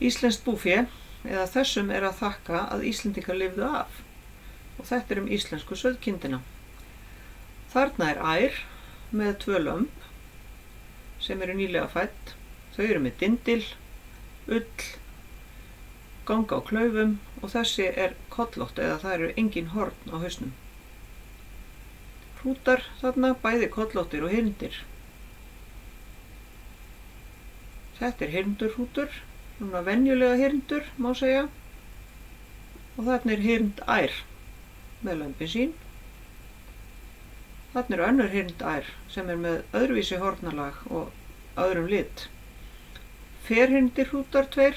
Íslenskt búfé, eða þessum er að þakka að Íslendingar lifðu af, og þetta er íslensku sauðkindina. Þarna er ær með 2 lömb sem eru nýlega fædd. Þau eru með dindil, ull, ganga á klaufum og þessi er kollótt eða það eru engin horn á hausnum. Hrútar þarna, bæði kollóttir og hyrndir. Þetta er hyrndurhrútur, svona venjulega hyrndur má segja, og þarna er hyrndær með lömbin sín. Þarna er önnur hyrndær sem er með öðruvísi hornalag og öðrum lit. Ferhyrndir hrútar 2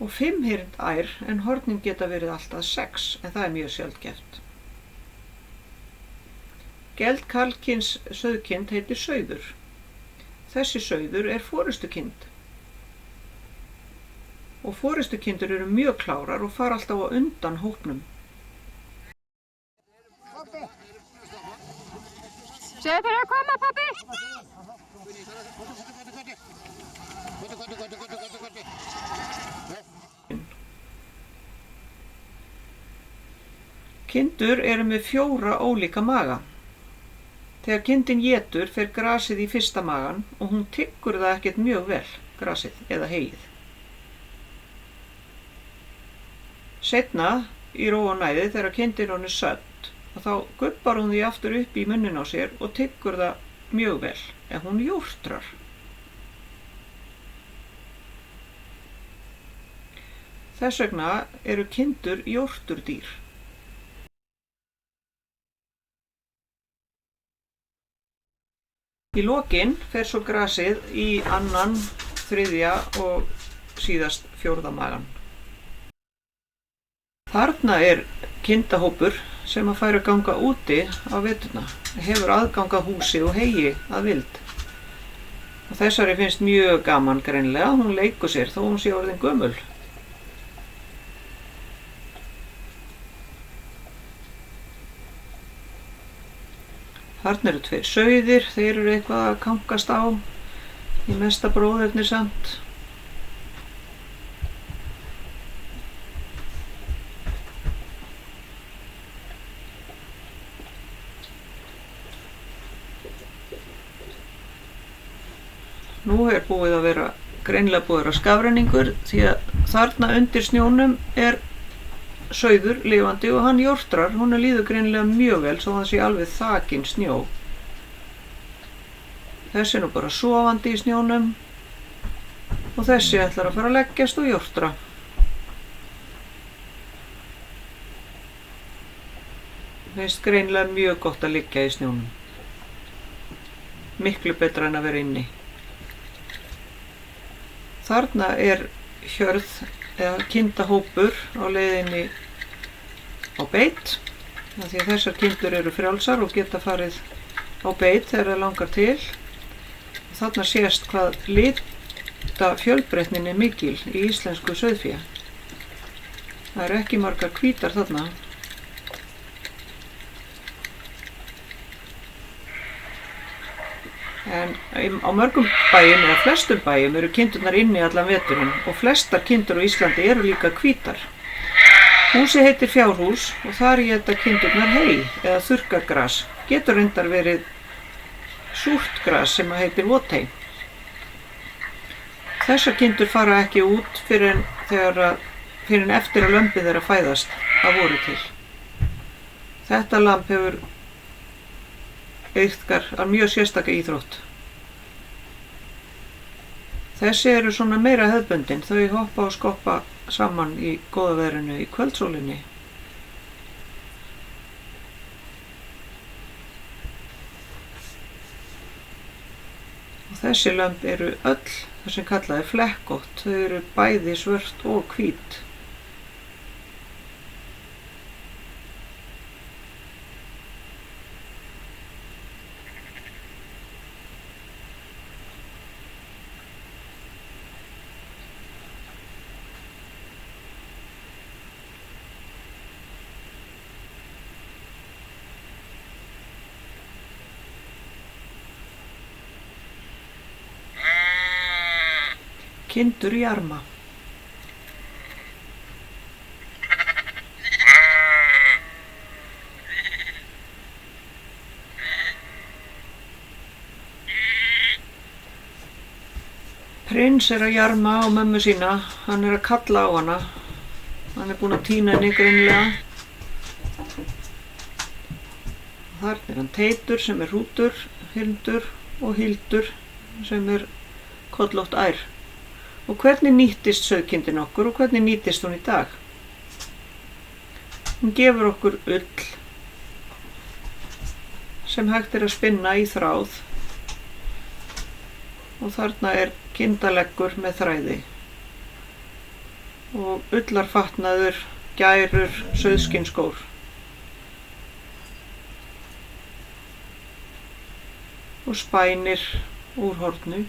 og 5 hyrndær, en hornin geta verið allt að 6, en það er mjög sjaldgæft. Geldkarlkyns sauðkind heitir sauður. Þessi sauður er forystukind. Og forystukindur eru mjög klárar og fara alltaf á undan hópnum. Segðu fyrir að koma, pabbi! Kindur eru með 4 ólíka maga. Þegar kindin étur fer grasið í fyrsta magan og hún tyggur það ekkert mjög vel, grasið eða heyið. Seinna, í ró og næði, þegar kindin er södd, þá gubbar hún því aftur upp í munnin á sér og tyggur það mjög vel, en hún jórtrar. Þess vegna eru kindur jórturdýr. Í lokin fer svo grasið í 2., 3. og síðast 4. magan. Þarna er kindahópur sem að færa ganga úti á veturna, hefur aðgang að húsi og heyi að vild. Og þessari finnst mjög gaman greinilega, hún leikur sér þó hún sé orðin gömul. Þarna eru 2 sauðir, þeir eru eitthvað að kankast á, í mesta bróðernir samt. Nú er búið að vera greinilega búið að vera skafrenningur því að þarna undir snjónum er sauður lifandi og hann jórtrar, hún líður greinilega mjög vel svo hann sé alveg þakinn snjó. Þessi er nú bara sofandi í snjónum og þessi ætlar að fara að leggjast og jórtra. Finnst greinilega mjög gott að liggja í snjónum. Miklu betra en að vera inni. Þarna er hjörð eða kindahópur á leiðinni á beit, því að þessar kindur eru frjálsar og geta farið á beit þegar það langar til. Þarna sést hvað lita fjölbreytnin er mikil í íslensku sauðfé. Það eru ekki margar hvítar þarna. En á mörgum bæjum eða flestum bæjum eru kindurnar inni allan veturinn og flestar kindur á Íslandi eru líka hvítar. Húsið heitir fjárhús og þar éta kindurnar hey eða þurrkagras. Getur reyndar verið súrt gras sem heitir vothey. Þessar kindur fara ekki út fyrr en eftir að lömbin þeirra fæðast að voru til. Þetta lamb hefur eitkar að mjög sérstaka íþrótt. Þessi eru svona meira hefðbundin, þau hoppa og skoppa saman í góða veðrinu í kvöldsólinni. Og þessi lömb eru öll það sem kallað er flekkótt, þau eru bæði svört og hvít. kindur jarma. Prins er að jarma á mömmu sína, hann er að kalla á hana. Hann er búinn að týna henni greinilega. Þarna er hann Teitur sem er Hrútur, Hildur og Hildur sem er kollótt ær. Og hvernig nýttist sauðkindin okkur og hvernig nýtist hún í dag? Hún gefur okkur ull sem hægt er að spinna í þráð og þarna er kindaleggur með þræði og ullarfatnaður, gærur, sauðskinsskór. Og spænir úr hornu.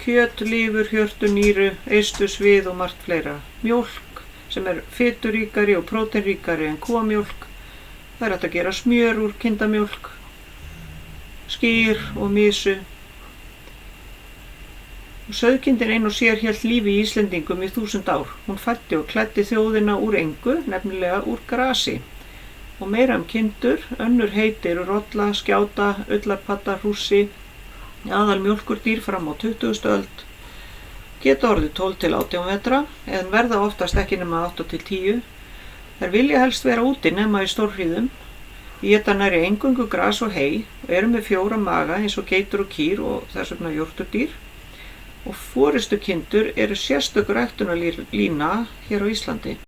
Kjöt, lifur, hjörtu, nýru, eistu, svið og margt fleira. Mjólk sem er fituríkari og próteinríkari en kúamjólk. Það er hægt að gera smjör úr kindamjólk, skyr og mysu. Og sauðkindin ein og sér hélt lífi í Íslendingum í 1000 ár. Hún fæddi og klæddi þjóðina úr engu, nefnilega úr grasi. Og meira kindur, önnur heiti eru rolla, skjáta, ullarpatta, hrússi, aðal mjólkurdýr fram á 20. öld. Geta orðið 12 til 18 vetra, en verða oftast ekki nema 8 til 10. Þær vilja helst vera úti nema í stórhríðum. Éta nærri eingöngu gras og hey og eru með 4 maga eins og geitur og kýr og þess vegna jórturdýr. Og forystukindur eru sérstök ræktunarlína hér á Íslandi.